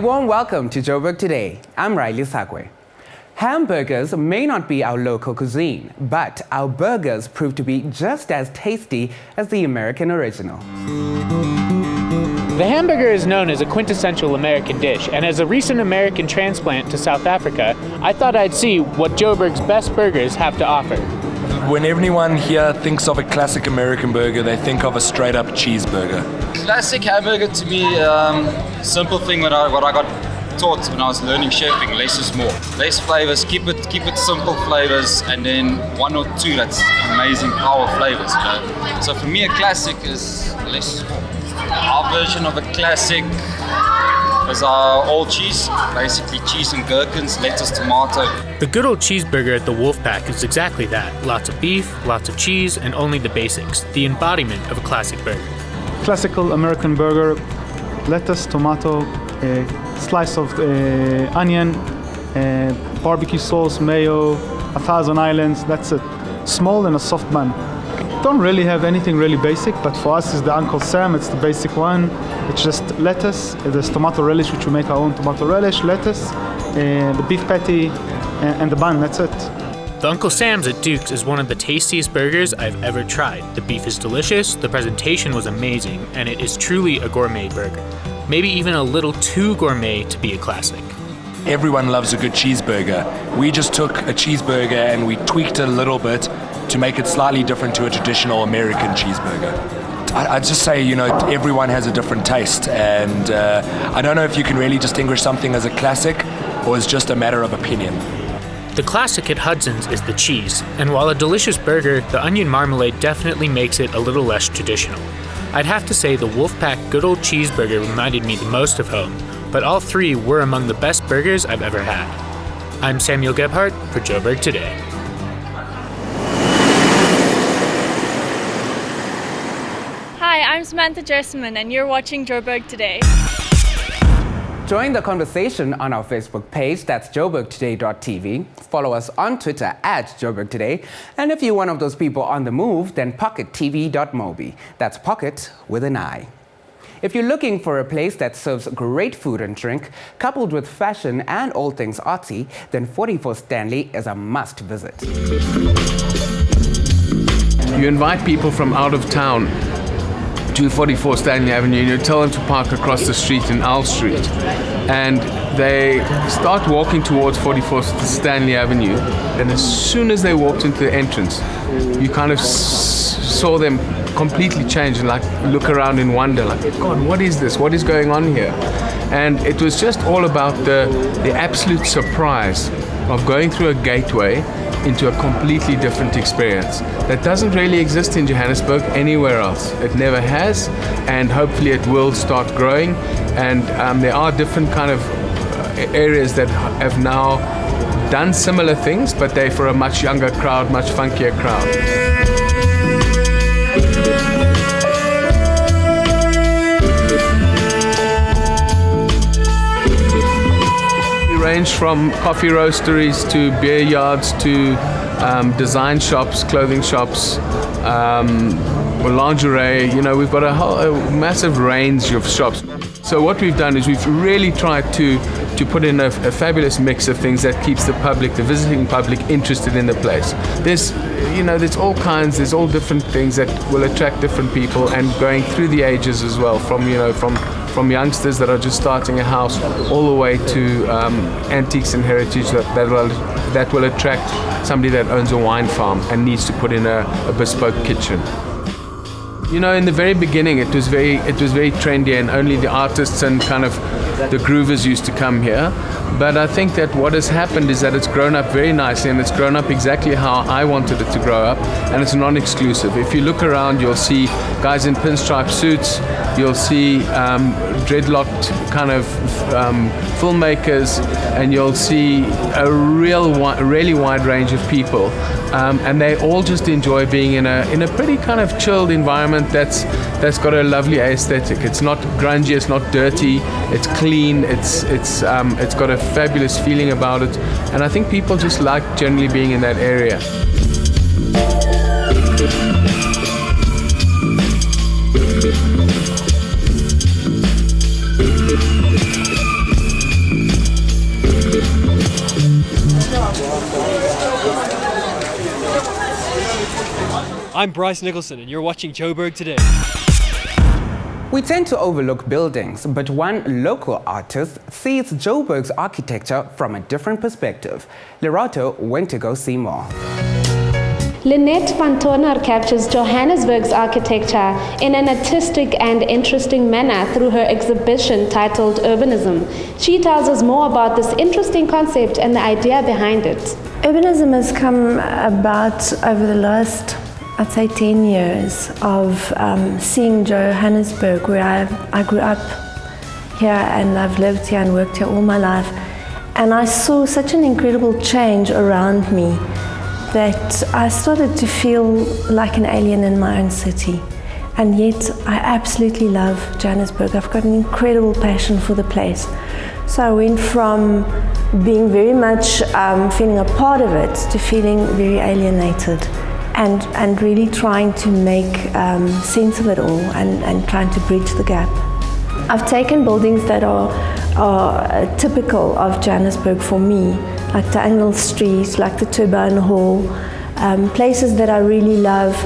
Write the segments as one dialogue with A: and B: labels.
A: warm welcome to Joburg Today. I'm Riley Sakwe. Hamburgers may not be our local cuisine, but our burgers prove to be just as tasty as the American original.
B: The hamburger is known as a quintessential American dish, and as a recent American transplant to South Africa, I thought I'd see what Joburg's best burgers have to offer.
C: When anyone here thinks of a classic American burger, they think of a straight-up cheeseburger.
D: Classic hamburger to me, simple thing what I got taught when I was learning chefing, less is more. Less flavors, keep it simple flavors, and then one or two that's amazing power flavors. So for me a classic is less is more. Our version of a classic is our all cheese, basically cheese and gherkins, lettuce, tomato.
B: The good old cheeseburger at the Wolfpack is exactly that. Lots of beef, lots of cheese, and only the basics, the embodiment of a classic burger.
E: Classical American burger, lettuce, tomato, a slice of onion, barbecue sauce, mayo, 1,000 islands, that's it. Small and a soft bun. Don't really have anything really basic, but for us it's the Uncle Sam, it's the basic one. It's just lettuce, there's tomato relish, which we make our own tomato relish, lettuce, the beef patty, and the bun, that's it.
B: The Uncle Sam's at Duke's is one of the tastiest burgers I've ever tried. The beef is delicious, the presentation was amazing, and it is truly a gourmet burger. Maybe even a little too gourmet to be a classic.
C: Everyone loves a good cheeseburger. We just took a cheeseburger and we tweaked it a little bit to make it slightly different to a traditional American cheeseburger. I'd just say, everyone has a different taste, and I don't know if you can really distinguish something as a classic or as just a matter of opinion.
B: The classic at Hudson's is the cheese, and while a delicious burger, the onion marmalade definitely makes it a little less traditional. I'd have to say the Wolfpack good old cheeseburger reminded me the most of home, but all three were among the best burgers I've ever had. I'm Samuel Gebhardt for Joburg Today.
F: Hi, I'm Samantha Jessamine, and you're watching Joburg Today.
A: Join the conversation on our Facebook page, that's joburgtoday.tv. Follow us on Twitter at Joburg Today. And if you're one of those people on the move, then pockettv.mobi. That's pocket with an I. If you're looking for a place that serves great food and drink, coupled with fashion and all things artsy, then 44 Stanley is a must visit.
G: You invite people from out of town to 44 Stanley Avenue, and you tell them to park across the street in Owl Street, and they start walking towards 44 Stanley Avenue, and as soon as they walked into the entrance, you kind of saw them completely change and look around in wonder, God, what is this? What is going on here? And it was just all about the absolute surprise of going through a gateway into a completely different experience that doesn't really exist in Johannesburg anywhere else. It never has, and hopefully it will start growing. And there are different kind of areas that have now done similar things, but they're for a much younger crowd, much funkier crowd. Range from coffee roasteries to beer yards to design shops, clothing shops, lingerie. We've got a massive range of shops. So what we've done is we've really tried to put in a fabulous mix of things that keeps the visiting public interested in the place. There's all kinds, there's all different things that will attract different people, and going through the ages as well, from youngsters that are just starting a house all the way to antiques and heritage that will attract somebody that owns a wine farm and needs to put in a bespoke kitchen. In the very beginning, it was very trendy, and only the artists and kind of the groovers used to come here. But I think that what has happened is that it's grown up very nicely, and it's grown up exactly how I wanted it to grow up, and it's non-exclusive. If you look around, you'll see guys in pinstripe suits, you'll see dreadlocked kind of filmmakers, and you'll see a really wide range of people. And they all just enjoy being in a pretty kind of chilled environment that's got a lovely aesthetic. It's not grungy, it's not dirty, it's clean, it's got a fabulous feeling about it, and I think people just like generally being in that area.
H: I'm Bryce Nicholson, and you're watching Joburg Today.
A: We tend to overlook buildings, but one local artist sees Joburg's architecture from a different perspective. Lerato went to go see more.
I: Lynette van Toorner captures Johannesburg's architecture in an artistic and interesting manner through her exhibition titled Urbanism. She tells us more about this interesting concept and the idea behind it.
J: Urbanism has come about over the last, I'd say, 10 years of seeing Johannesburg, where I grew up here and I've lived here and worked here all my life. And I saw such an incredible change around me that I started to feel like an alien in my own city. And yet I absolutely love Johannesburg. I've got an incredible passion for the place. So I went from being very much feeling a part of it to feeling very alienated and really trying to make sense of it all and trying to bridge the gap. I've taken buildings that are typical of Johannesburg for me, like the Angle Street, like the Turbine Hall, places that I really love.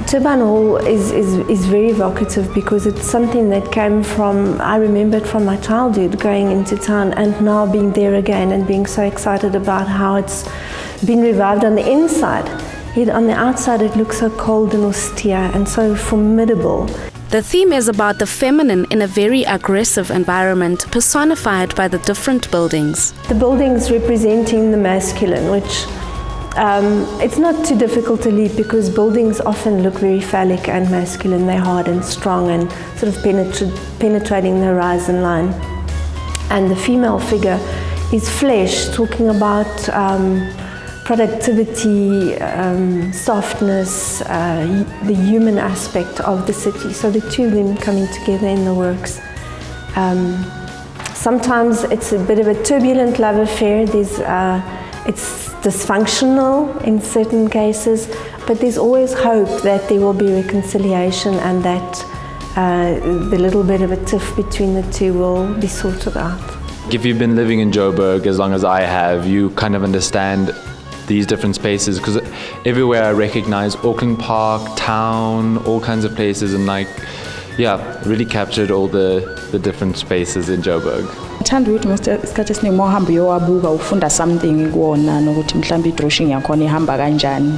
J: Turbine Hall is very evocative because it's something that came from, I remembered from my childhood going into town and now being there again and being so excited about how it's been revived on the inside. Yet on the outside it looks so cold and austere and so formidable.
I: The theme is about the feminine in a very aggressive environment, personified by the different buildings.
J: The buildings representing the masculine, which it's not too difficult to lead because buildings often look very phallic and masculine. They're hard and strong and sort of penetrating the horizon line. And the female figure is flesh, talking about productivity, softness, the human aspect of the city. So the two of them coming together in the works. Sometimes it's a bit of a turbulent love affair. It's dysfunctional in certain cases, but there's always hope that there will be reconciliation and that the little bit of a tiff between the two will be sorted out.
K: If you've been living in Joburg as long as I have, you kind of understand these different spaces, because everywhere I recognize Auckland Park, town, all kinds of places, and really captured all the different spaces in Joburg.
L: Ngithanda ukuthi isikhathi esiningi uma uhamba uyowabuka ufunda something kuwona nokuthi mhlawumbe i-drawing yakhona ihamba kanjani.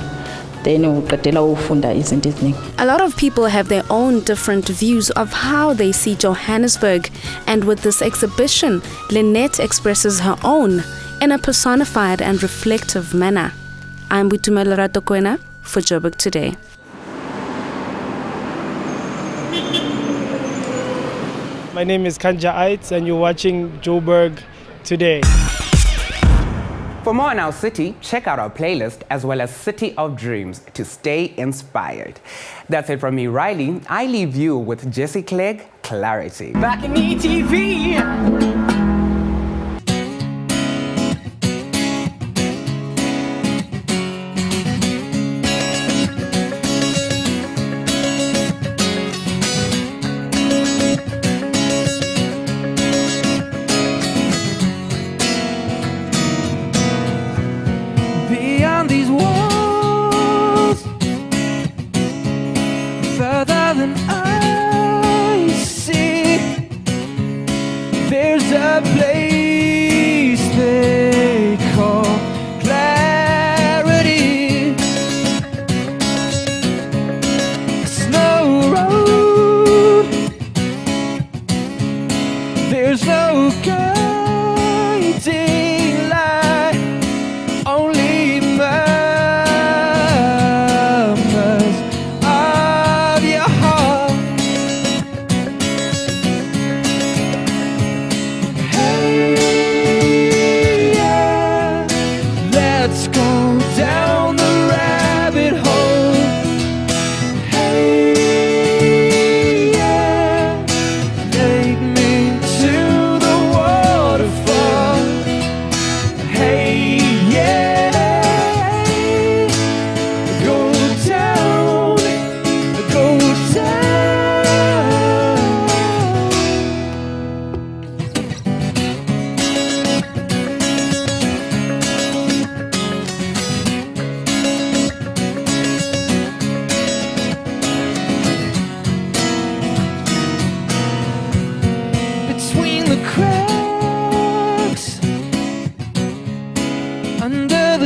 L: Then uqedela ufunda izinto eziningi.
I: A lot of people have their own different views of how they see Johannesburg, and with this exhibition, Lynette expresses her own in a personified and reflective manner. I'm Butumelo Ratokwena for Joburg Today.
M: My name is Kanja Aitz and you're watching Joburg Today.
A: For more on our city, check out our playlist as well as City of Dreams to stay inspired. That's it from me, Riley. I leave you with Jesse Clegg, Clarity.
N: Back in ETV. Beyond these walls, further than I see, there's a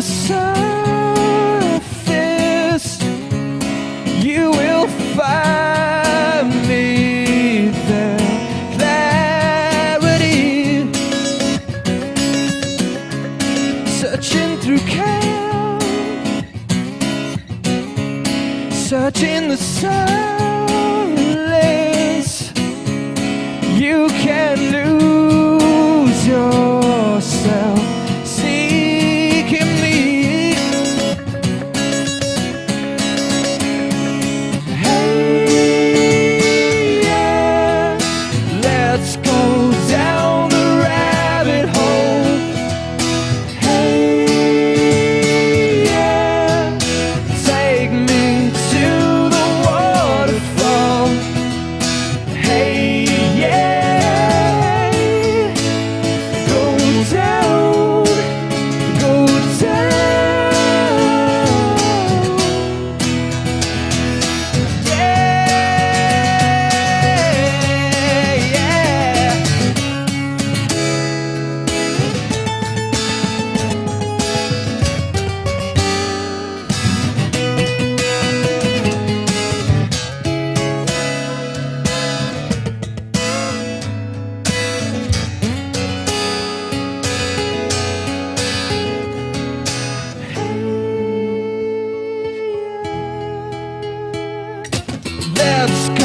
N: surface, you will find me there. Clarity, searching through chaos, searching the silence. You can lose yourself seeking me. Hey, yeah, let's go down the rabbit hole. Hey, yeah, take me to the waterfall. Hey, yeah, go down, go down. Let's go.